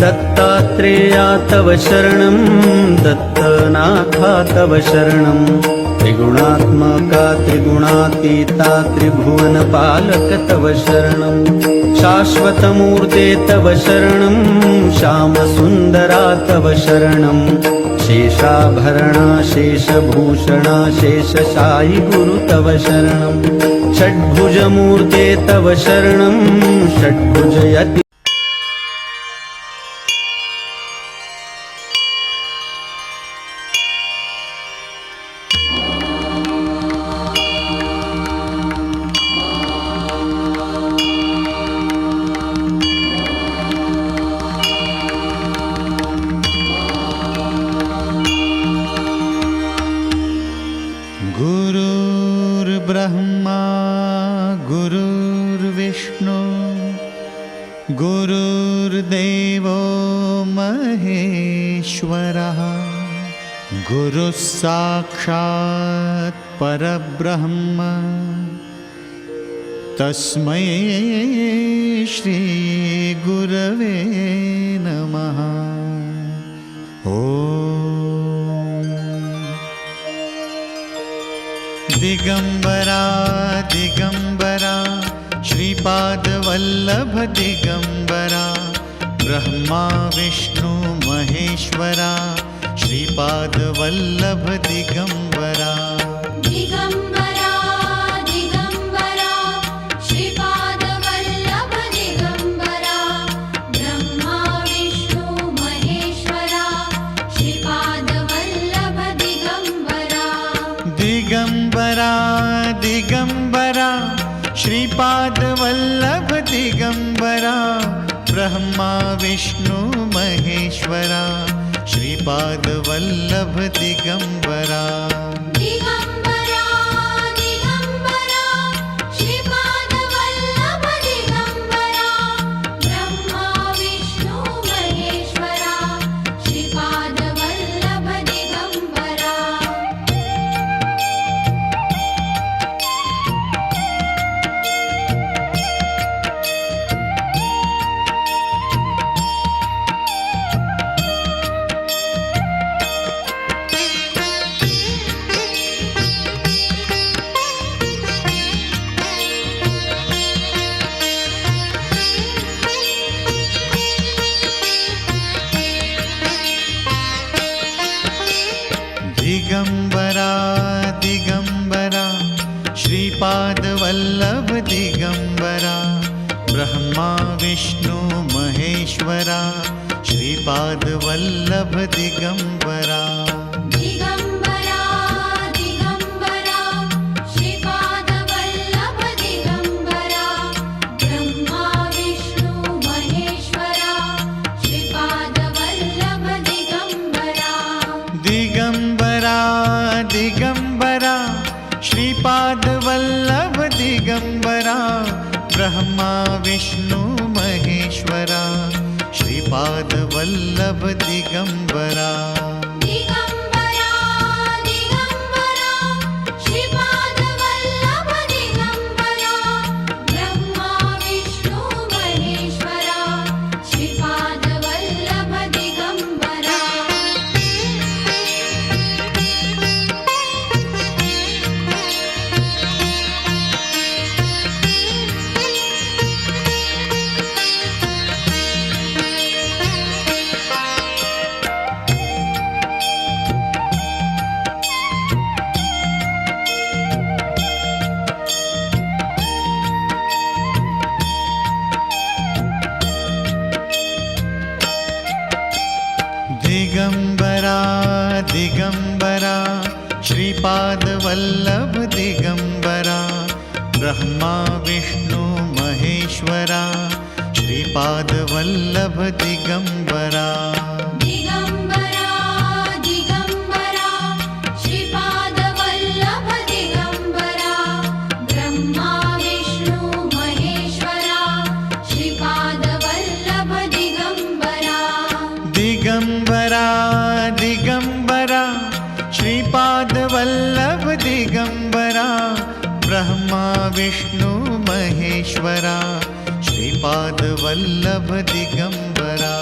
दत्तात्रेया तव शरणं दत्तनाथा तव शरणं त्रिगुणात्मका त्रिगुणातीता त्रिभुवनपालक तव शरणं शाश्वतमूर्ते तव शरणं श्यामसुन्दरा तव शरणं शेषाभरणा शेषभूषणा शेषशायि गुरु तव शरणं षड्भुजमूर्ते तव शरणं षड्भुजयति गुरुर्ब्रह्मा गुरुर्विष्णु गुरुर्देवो महेश्वरः गुरुः साक्षात् परब्रह्म तस्मै श्री गुरवे नमः। दिगंबरा दिगंबरा श्रीपादवल्लभ दिगंबरा ब्रह्मा विष्णु महेश्वरा श्रीपादवल्लभ दिगंबरा। दिगंबरा दिगंबरा श्रीपादवल्लभ दिगंबरा ब्रह्मा विष्णु महेश्वरा श्रीपादवल्लभ दिगंबरा। दिगंबरा दिगंबरा श्रीपादवल्लभ दिगंबरा ब्रह्मा विष्णु महेश्वरा श्रीपादवल्लभ दिगंबरा। दिगंबरा दिगंबरा श्रीपादवल्लभ दिगंबरा ब्रह्मा विष्णु महेश्वरा श्रीपादवल्लभ दिगंबरा। दिगंबरा दिगंबरा श्रीपादवल्लभ दिगंबरा ब्रह्मा विष्णु महेश्वरा श्रीपादवल्लभ दिगंबरा। दिगंबरा दिगंबरा श्रीपादवल्लभ दिगंबरा ब्रह्मा विष्णु महेश्वरा श्रीपादवल्लभ दिगंबरा। दिगंबरा दिगंबरा श्रीपादवल्लभ दिगंबरा ब्रह्मा विष्णु महेश्वरा श्रीपादवल्लभ दिगंबरा। दिगंबरा दिगंबरा श्रीपादवल्लभ दिगंबरा ब्रह्मा विष्णु महेश्वरा श्रीपादवल्लभ दिगंबरा। दिगंबरा दिगंबरा श्रीपादवल्लभ दिगंबरा ब्रह्मा विष्णु महेश्वरा श्रीपादवल्लभ दिगंबरा। दिगंबरा दिगंबरा श्रीपादवल्लभ दिगंबरा ब्रह्मा विष्णु महेश्वरा श्रीपादवल्लभ दिगंबरा। दिगंबरा दिगंबरा श्रीपादवल्लभ दिगंबरा ब्रह्मा विष्णु महेश्वरा श्रीपादवल्लभ दिगंबरा।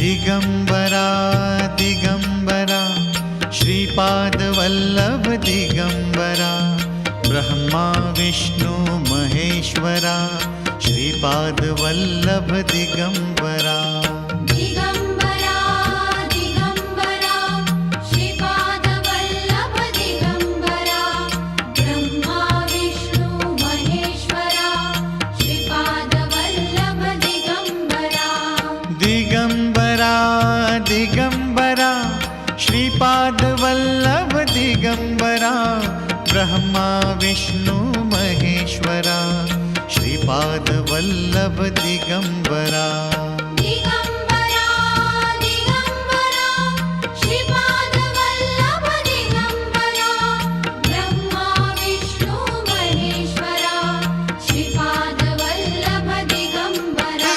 दिगंबरा दिगंबरा श्रीपादवल्लभ दिगंबरा ब्रह्मा विष्णु महेश्वरा श्रीपादवल्लभ दिगंबरा दिगंबरा दिगंबरा श्रीपादवल्लभ दिगंबरा ब्रह्मा विष्णु महेश्वरा श्रीपादवल्लभ दिगंबरा दिगंबरा दिगंबरा श्रीपादवल्लभ दिगंबरा ब्रह्मा विष्णु महेश्वरा श्रीपादवल्लभ दिगंबरा दिगंबरा दिगंबरा श्रीपादवल्लभ दिगंबरा ब्रह्मा विष्णु महेश्वरा श्रीपादवल्लभ दिगंबरा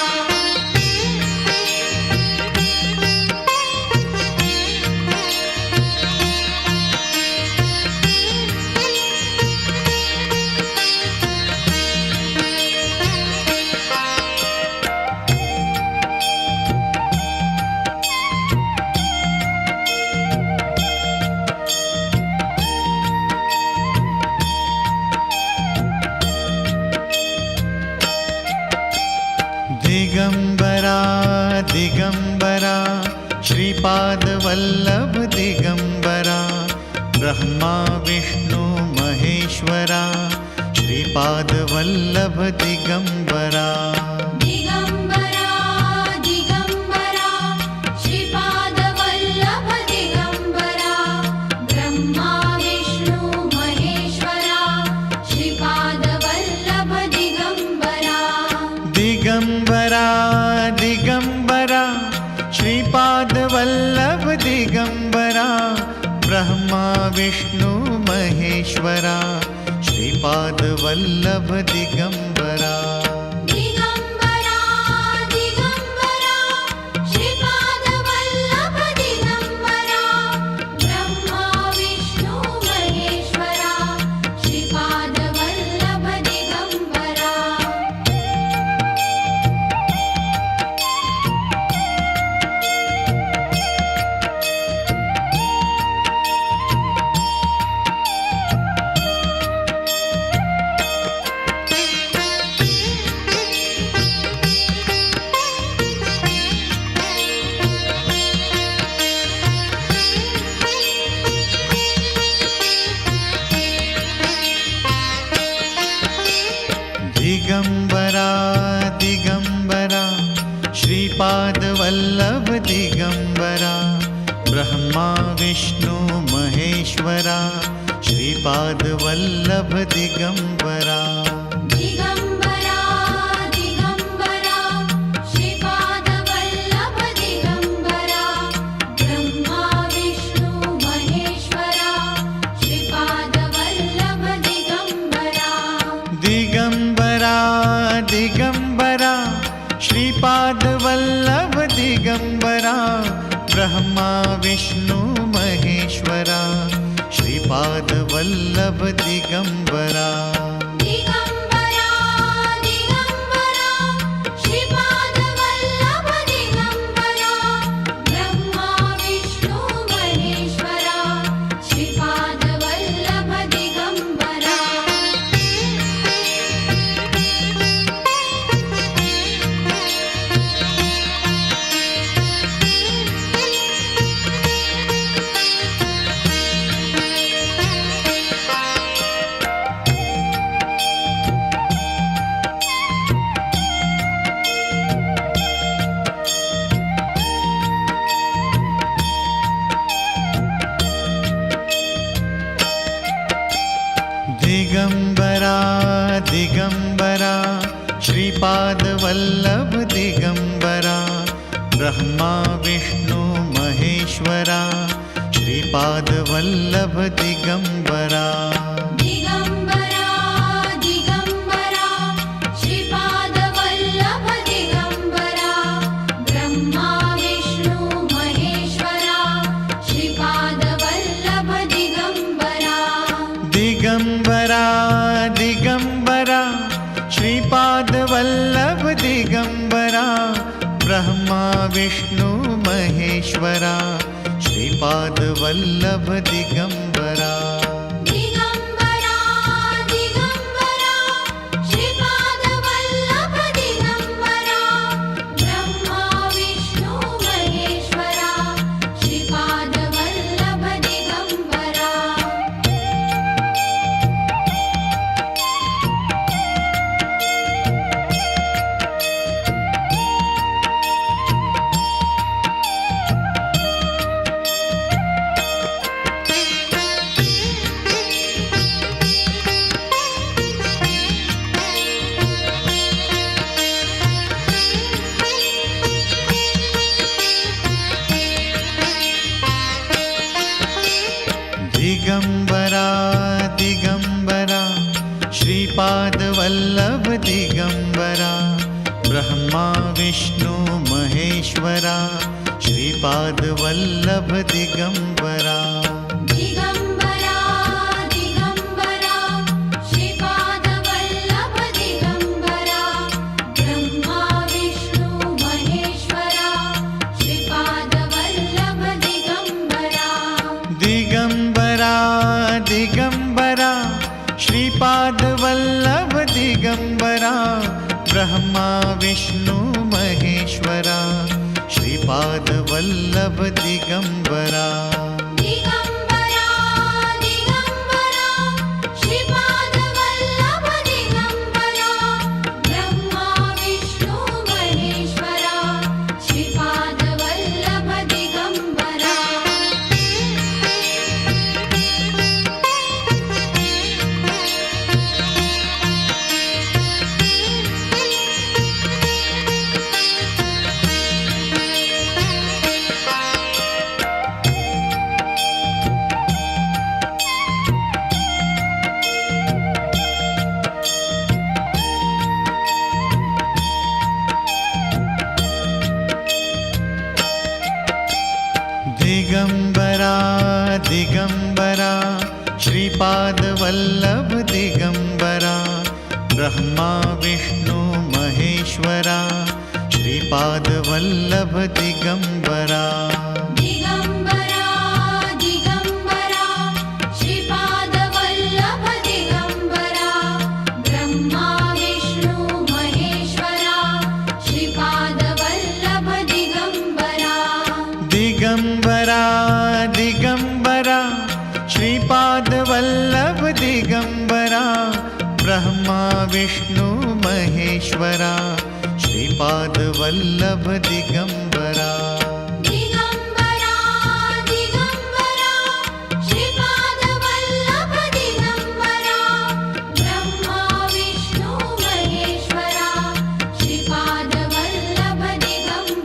दिगंबरा दिगंबरा श्रीपादवल्लभ दिगंबरा ब्रह्मा विष्णु महेश्वरा श्रीपादवल्लभ दिगंबरा दिगंबरा दिगंबरा श्रीपादवल्लभ दिगंबरा ब्रह्मा विष्णु महेश्वरा श्रीपादवल्लभ दिगंबरा दिगंबरा दिगंबरा श्रीपादवल्लभ दिगंबरा ब्रह्मा विष्णु महेश्वरा श्रीपादवल्लभ दिगंबरा दिगंबरा दिगंबरा श्रीपादवल्लभ दिगंबरा ब्रह्मा विष्णु महेश्वरा श्रीपादवल्लभ दिगंबरा दिगंबरा दिगंबरा श्रीपादवल्लभ दिगंबरा ब्रह्मा विष्णु महेश्वरा श्रीपादवल्लभ दिगंबरा दिगंबरा दिगंबरा श्रीपादवल्लभ दिगंबरा ब्रह्मा विष्णु महेश्वरा श्रीपादवल्लभ दिगंबरा दिगंबरा दिगंबरा श्रीपादवल्लभ दिगंबरा ब्रह्मा विष्णु महेश्वरा श्रीपादवल्लभ दिगंबरा दिगंबरा दिगंबरा श्रीपादवल्लभ दिगंबरा ब्रह्मा विष्णु महेश्वरा श्रीपादवल्लभ दिगंबरा दिगंबरा दिगंबरा श्रीपादवल्लभ दिगंबरा ब्रह्मा विष्णु महेश्वरा श्रीपादवल्लभ दिगंबरा दिगंबरा दिगंबरा श्रीपादवल्लभ दिगंबरा ब्रह्मा विष्णु महेश्वरा श्रीपादवल्लभ दिगंबरा दिगंबरा दिगंबरा श्रीपादवल्लभ दिगंबरा ब्रह्मा विष्णु महेश्वरा श्रीपादवल्लभ दिगंबरा दिगंबरा दिगंबरा श्रीपादवल्लभ दिगंबरा ब्रह्मा विष्णु महेश्वरा श्रीपादवल्लभ दिगंबरा दिगंबरा दिगंबरा श्रीपादवल्लभ दिगंबरा ब्रह्मा विष्णु महेश्वरा श्रीपादवल्लभ दिगंबरा दिगंबरा दिगंबरा श्रीपादवल्लभ दिगंबरा ब्रह्मा विष्णु महेश्वरा श्रीपादवल्लभ दिगंबरा दिगंबरा दिगंबरा श्रीपादवल्लभ दिगंबरा ब्रह्मा विष्णु महेश्वरा श्रीपादवल्लभ दिगंबरा दिगंबरा दिगंबरा श्रीपादवल्लभ दिगंबरा ब्रह्मा विष्णु महेश्वरा श्रीपादवल्लभ दिगंबरा दिगंबरा दिगंबरा श्रीपादवल्लभ दिगंबरा ब्रह्मा विष्णु महेश्वरा श्रीपादवल्लभ दिगंबरा दिगंबरा दिगंबरा श्रीपादवल्लभ दिगंबरा ब्रह्मा विष्णु महेश्वरा श्रीपादवल्लभ दिगंबरा दिगंबरा दिगंबरा श्रीपादवल्लभ दिगंबरा ब्रह्मा विष्णु महेश्वरा श्रीपादवल्लभ दिगंबरा दिगंबरा दिगंबरा श्रीपादवल्लभ दिगंबरा ब्रह्मा विष्णु महेश्वरा श्रीपादवल्लभ दिगंबरा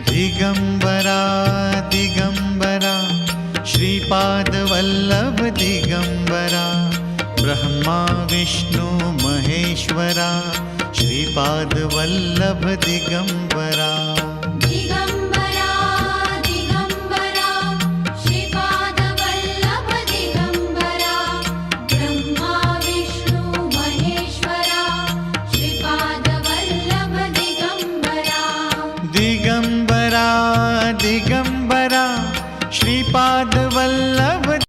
दिगंबरा दिगंबरा श्रीपादवल्लभ दिगंबरा ब्रह्मा विष्णु महेश्वरा श्रीपादवल्लभ दिगंबरा दिगंबरा दिगंबरा श्रीपादवल्लभ दिगंबरा ब्रह्मा विष्णु महेश्वरा श्रीपादवल्लभ दिगंबरा दिगंबरा दिगंबरा श्रीपादवल्लभ